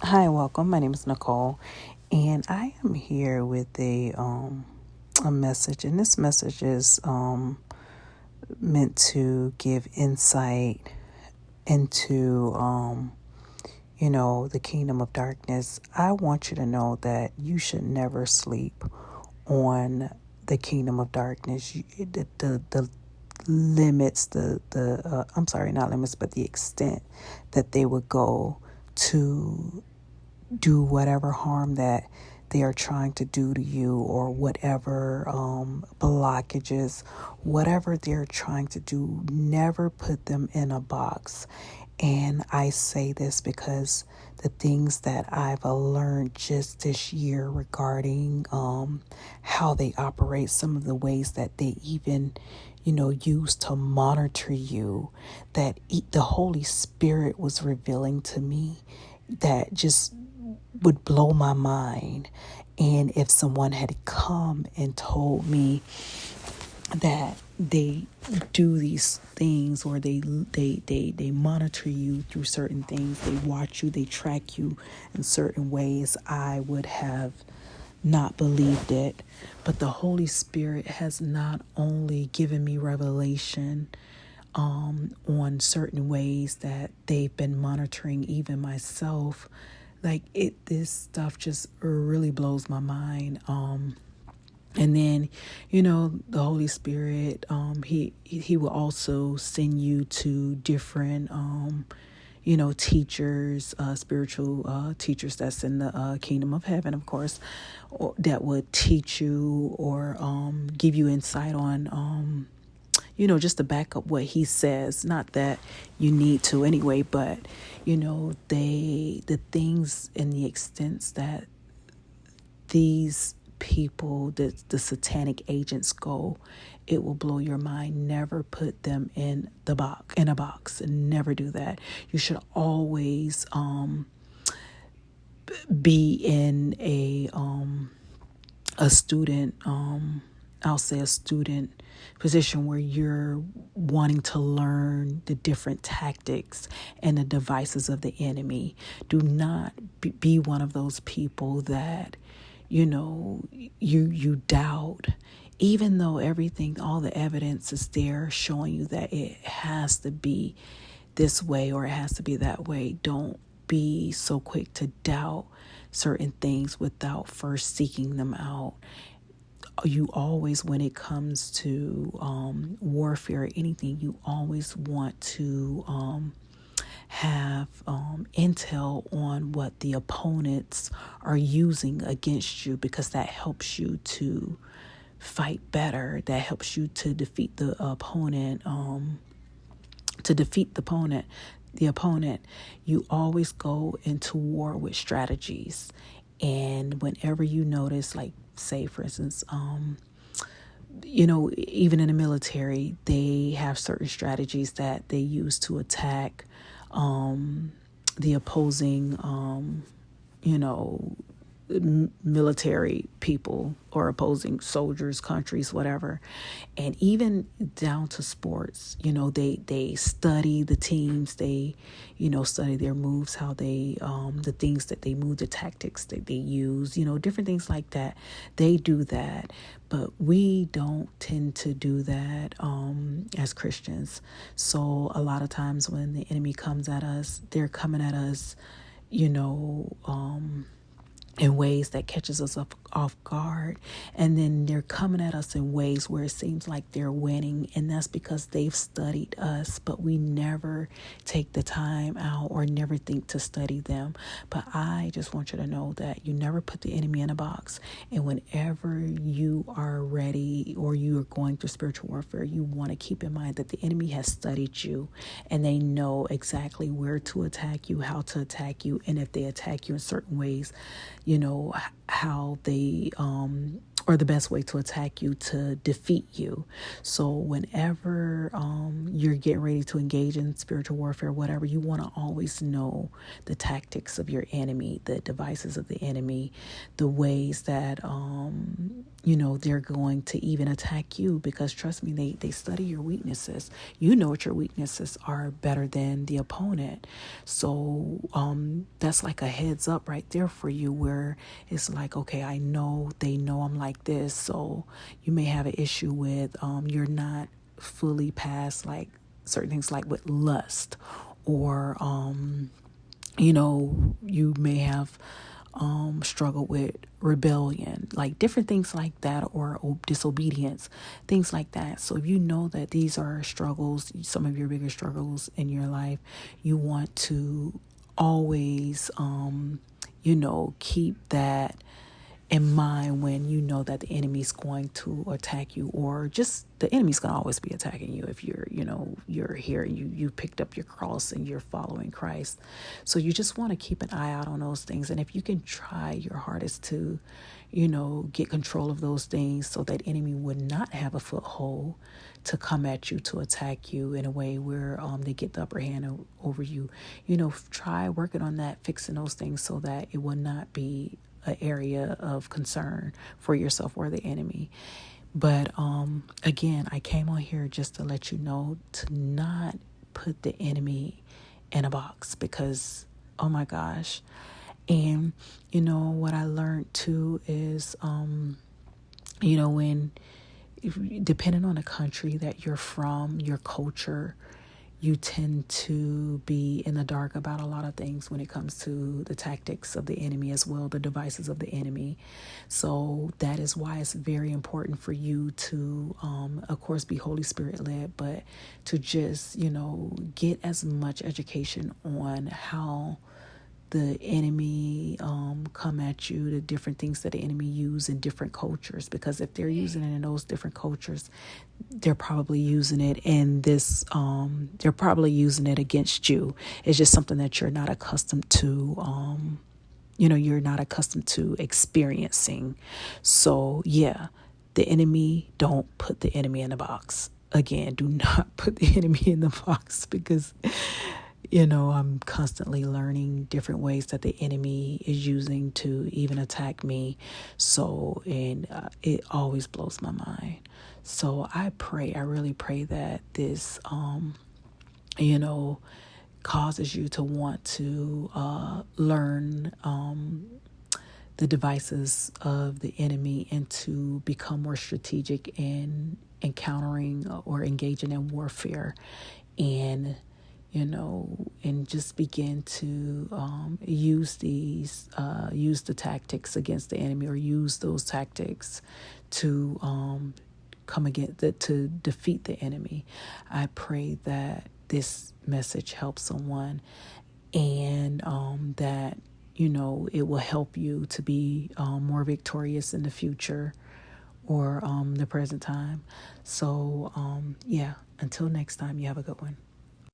Hi, welcome. My name is Nicole, and I am here with a message, and this message is meant to give insight into the kingdom of darkness. I want you to know that you should never sleep on the kingdom of darkness. The limits, I'm sorry, not limits, but the extent that they would go to do whatever harm that they are trying to do to you, or whatever blockages, whatever they're trying to do. Never put them in a box. And I say this because the things that I've learned just this year regarding how they operate, some of the ways that they even use to monitor you, that the Holy Spirit was revealing to me, that just would blow my mind. And if someone had come and told me that they do these things, or they monitor you through certain things, they watch you, they track you in certain ways, I would have not believed it. But the Holy Spirit has not only given me revelation on certain ways that they've been monitoring even myself. This stuff just really blows my mind. And then, the Holy Spirit, he will also send you to different, teachers, spiritual teachers that's in the kingdom of heaven, of course, that would teach you, or give you insight on, just to back up what he says. Not that you need to anyway, but, the things and the extents that these people, the satanic agents go, it will blow your mind. Never put them in a box, and never do that. You should always be in a student, I'll say a student position, where you're wanting to learn the different tactics and the devices of the enemy. Do not be one of those people that you doubt, even though everything, all the evidence is there showing you that it has to be this way or it has to be that way. Don't be so quick to doubt certain things without first seeking them out. You always, when it comes to warfare or anything, you always want to have intel on what the opponents are using against you, because that helps you to fight better. That helps you to defeat the opponent. You always go into war with strategies. And whenever you notice, like, say for instance, even in the military, they have certain strategies that they use to attack the opposing, military people, or opposing soldiers, countries, whatever. And even down to sports, they study the teams, they study their moves, how they the things that they move, the tactics that they use, different things like that. They do that, but we don't tend to do that as Christians. So a lot of times when the enemy comes at us, they're coming at us in ways that catches us off guard. And then they're coming at us in ways where it seems like they're winning. And that's because they've studied us, but we never take the time out or never think to study them. But I just want you to know that you never put the enemy in a box. And whenever you are ready, or you are going through spiritual warfare, you want to keep in mind that the enemy has studied you, and they know exactly where to attack you, how to attack you. And if they attack you in certain ways, how they or the best way to attack you to defeat you. So whenever you're getting ready to engage in spiritual warfare, whatever, you want to always know the tactics of your enemy, the devices of the enemy, the ways that they're going to even attack you, because trust me, they study your weaknesses. You know what your weaknesses are better than the opponent. So that's like a heads up right there for you, where it's like, okay, I know they know I'm like this. So you may have an issue with you're not fully past like certain things like with lust, or you may have struggled with rebellion, like different things like that, or disobedience, things like that. So if you know that these are struggles, some of your bigger struggles in your life, you want to always, keep that in mind when you know that the enemy's going to attack you, or just the enemy's going to always be attacking you if you're here and you picked up your cross and you're following Christ. So you just want to keep an eye out on those things. And if you can try your hardest to, get control of those things so that enemy would not have a foothold to come at you, to attack you in a way where they get the upper hand over you, try working on that, fixing those things so that it will not be an area of concern for yourself or the enemy. But again, I came on here just to let you know to not put the enemy in a box, because oh my gosh. And what I learned too is when depending on the country that you're from, your culture, you tend to be in the dark about a lot of things when it comes to the tactics of the enemy as well, the devices of the enemy. So that is why it's very important for you to, of course, be Holy Spirit led, but to just, get as much education on how the enemy come at you, the different things that the enemy use in different cultures. Because if they're using it in those different cultures, they're probably using it in this, they're probably using it against you. It's just something that you're not accustomed to, you're not accustomed to experiencing. So yeah, the enemy, don't put the enemy in the box. Again, do not put the enemy in the box, because I'm constantly learning different ways that the enemy is using to even attack me. So, and it always blows my mind. So I really pray that this, causes you to want to learn the devices of the enemy, and to become more strategic in encountering or engaging in warfare, and and just begin to use the tactics against the enemy, or use those tactics to to defeat the enemy. I pray that this message helps someone, and that it will help you to be more victorious in the future, or the present time. So yeah, until next time, you have a good one.